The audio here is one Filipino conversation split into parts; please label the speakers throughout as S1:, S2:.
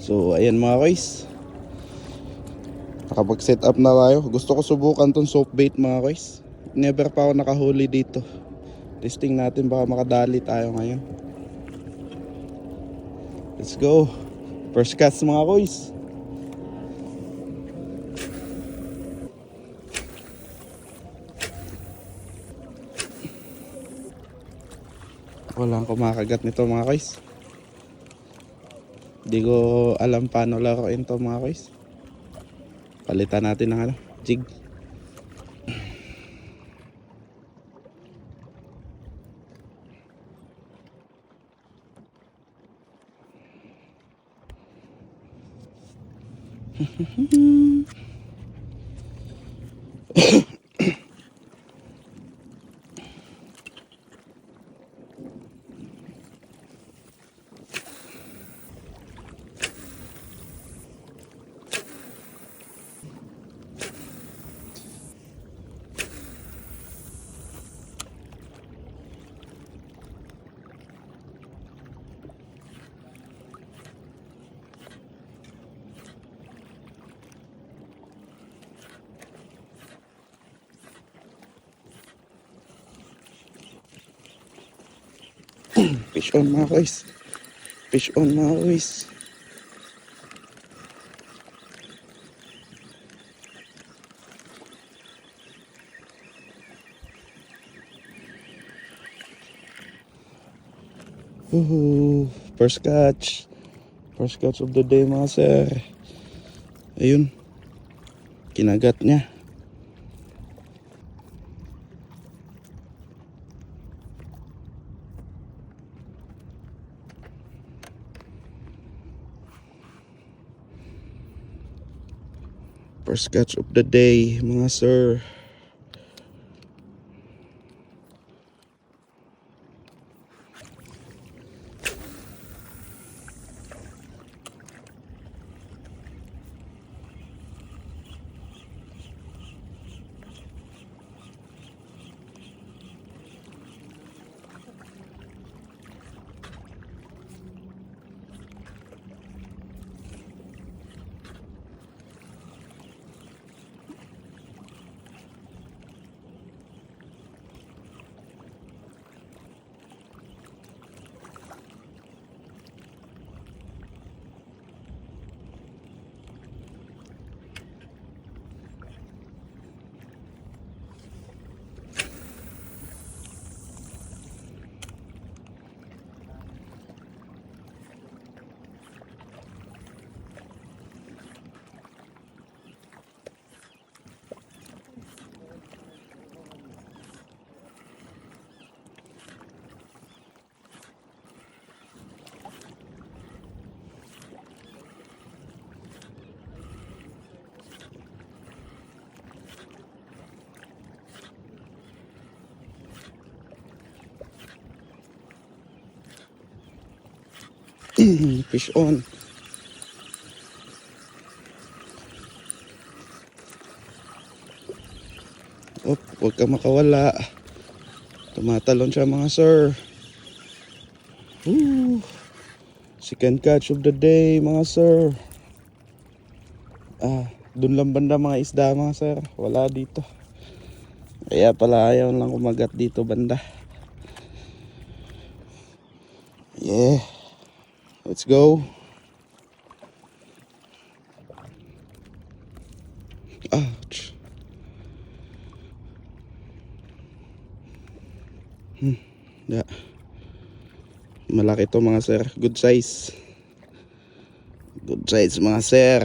S1: So ayan mga guys, nakapag set up na tayo. Gusto ko subukan tong soap bait mga guys. Never pa ako nakahuli dito. Testing natin, baka makadali tayo ngayon. Let's go. First cast mga guys. Walang kumakagat nito mga guys. Hindi ko alam paano laruin to mga guys. Palitan natin ng jig. Fish on mga guys. Fish on mga guys. First catch. First catch of the day mga sir. Ayun. Kinagat niya. First catch of the day mga sir. Fish on. Oh, huwag ka makawala. Tumatalon siya mga sir. Second catch of the day mga sir. Dun lang banda mga isda mga sir. Wala dito. Kaya pala ayaw lang kumagat dito banda. Yeah. Let's go. Ouch. Yeah. Malaki to mga sir. Good size. Good size mga sir.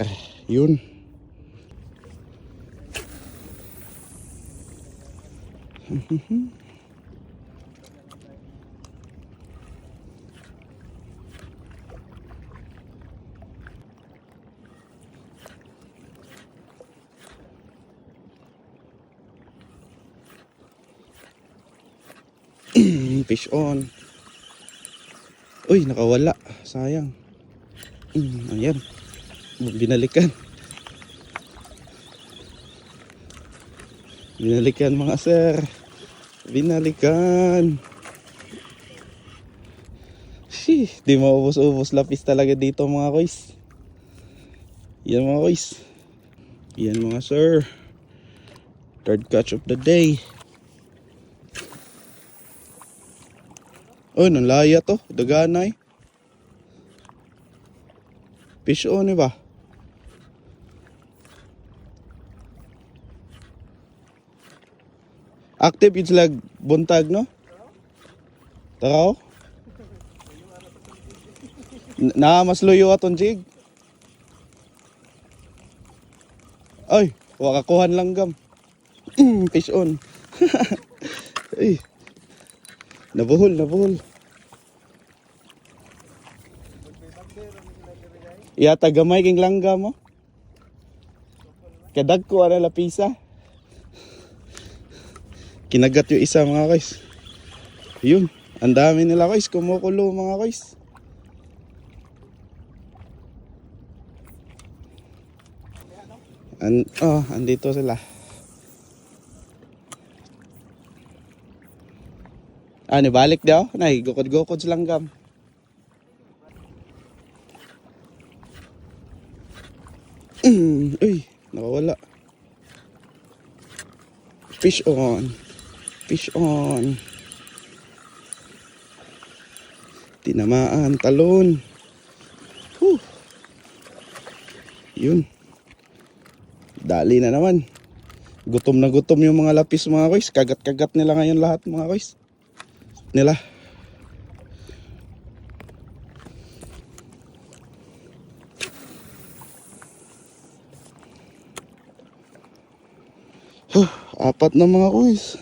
S1: Yun. Fish on. Uy, nakawala. Sayang. Ayan. Binalikan. Binalikan mga sir. Binalikan. Di maubos-ubos lapis talaga dito mga guys. Yan mga guys. Yan mga sir. Third catch of the day. Oh, nanlaya to. Daganay. Fish on ba? Active yung sila buntag, no? Taraw? Na mas luyo atong jig. Ay, wakakuhan lang gam. Fish on. Ay. Nabuhol. Iyata gamay king langga mo. Kadag ko ana lapisa. Kinagat yung isa mga guys. Yun, ang dami nila guys, kumukulo mga guys. Andito sila. Balik daw. Nay, gukod-gukod silang gam. Uy, nakawala. Fish on. Tinamaan, talon. Yun. Dali na naman. Gutom na gutom yung mga lapis mga guys. Kagat-kagat nila ngayon lahat mga guys. Nila. Apat na mga guys.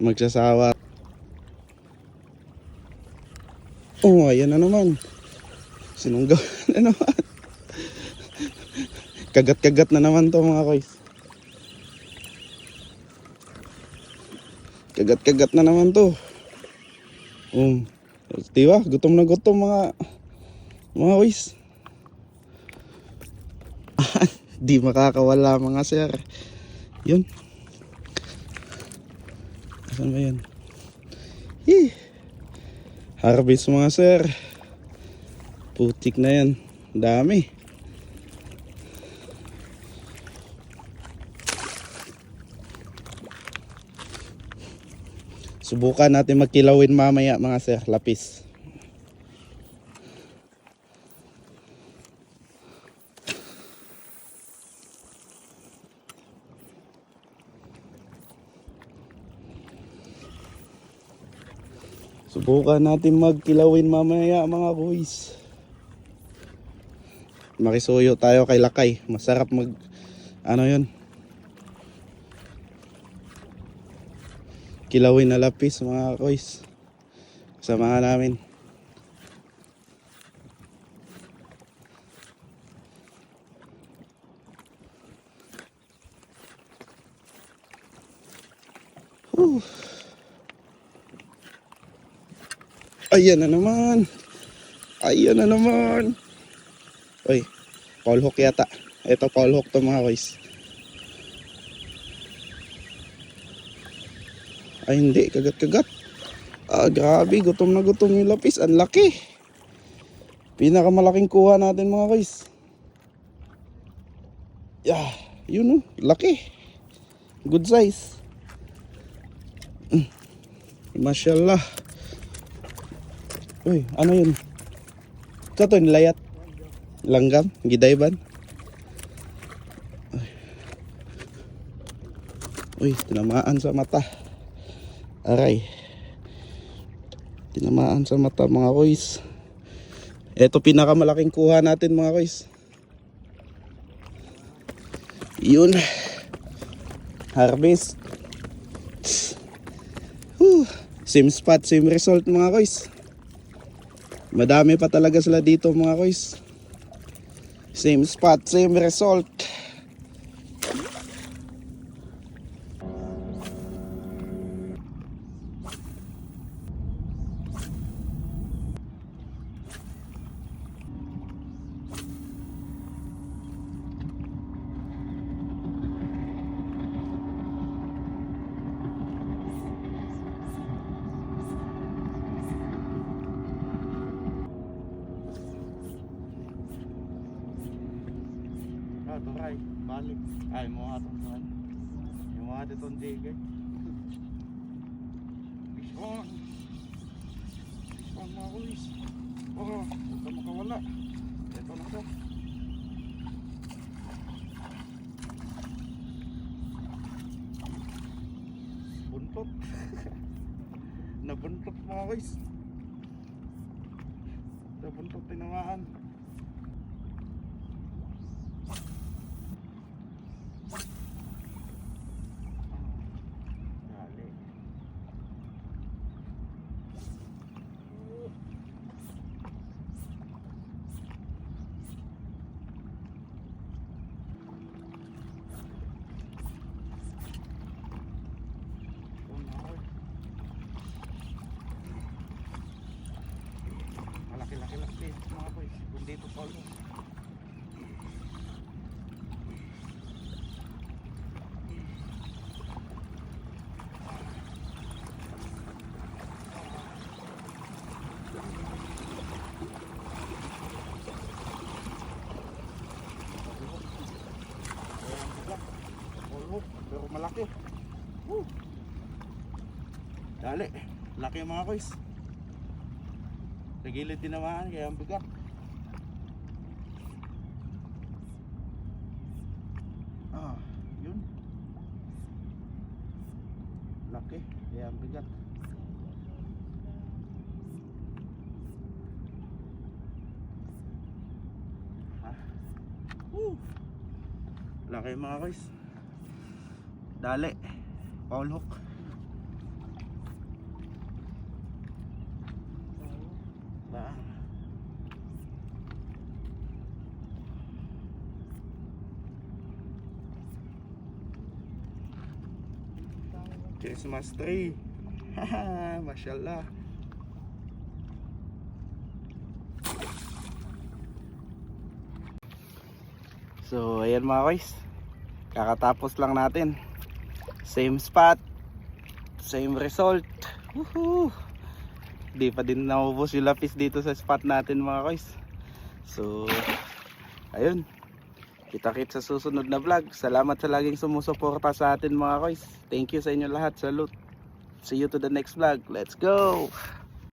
S1: Magsasawa. Oh, ayan na naman. Sinunggaw na naman. Kagat-kagat na naman to mga guys. Kagat-kagat na naman to. Diba? Gutom na gutom mga guys. Di makakawala mga sir. Yun. Saan ba yan? Harvest mga sir. Putik na yan. Dami. Subukan natin magkilawin mamaya mga sir. Lapis. Subukan natin magkilawin mamaya mga boys. Makisuyo tayo kay Lakay. Masarap mag yun, kilawin na lapis mga boys. Samahan namin. Ayan na naman. Uy, Paul Hook yata. Ito Paul Hook to mga boys. Ay hindi, kagat-kagat. Grabe, gutom na gutom yung lapis. Ang laki. Pinakamalaking kuha natin mga boys. Yun laki. Good size. Mashallah. Uy, ano yun? Ito to, nilayat. Langgam, gidayban. Uy, tinamaan sa mata. Aray. Tinamaan sa mata mga boys. Ito pinakamalaking kuha natin mga boys. Yun. Harvest. Same spot, same result mga boys. Madami pa talaga sila dito mga boys. Same spot, same result. turay, balik. Ay, mo nga itong turay. Yung mga itong digay. Fish on. Fish on mga kulis. Oh, huwag ka makawala. Ito na ito. Buntot. Nabuntot mga guys. Nabuntot tinamaan. Dali. Malaki-laki mga boys. Kung dito pa ulit. Pero malaki. Woo! Dali. Laki mga boys. Sa gilid tinamaan kaya ang bigat. Ah, yun. Laki kaya ang bigat. Ah. Woo! Laki mga guys. Dali. Paul hook. Christmas tree. Haha, mashallah. So, ayan mga guys. Kakatapos lang natin. Same spot, same result. Woohoo! Di pa din naubos yung lapis dito sa spot natin mga guys. So, ayun. Kita-kits sa susunod na vlog. Salamat sa laging sumusuporta sa atin mga guys. Thank you sa inyo lahat. Salute. See you to the next vlog. Let's go!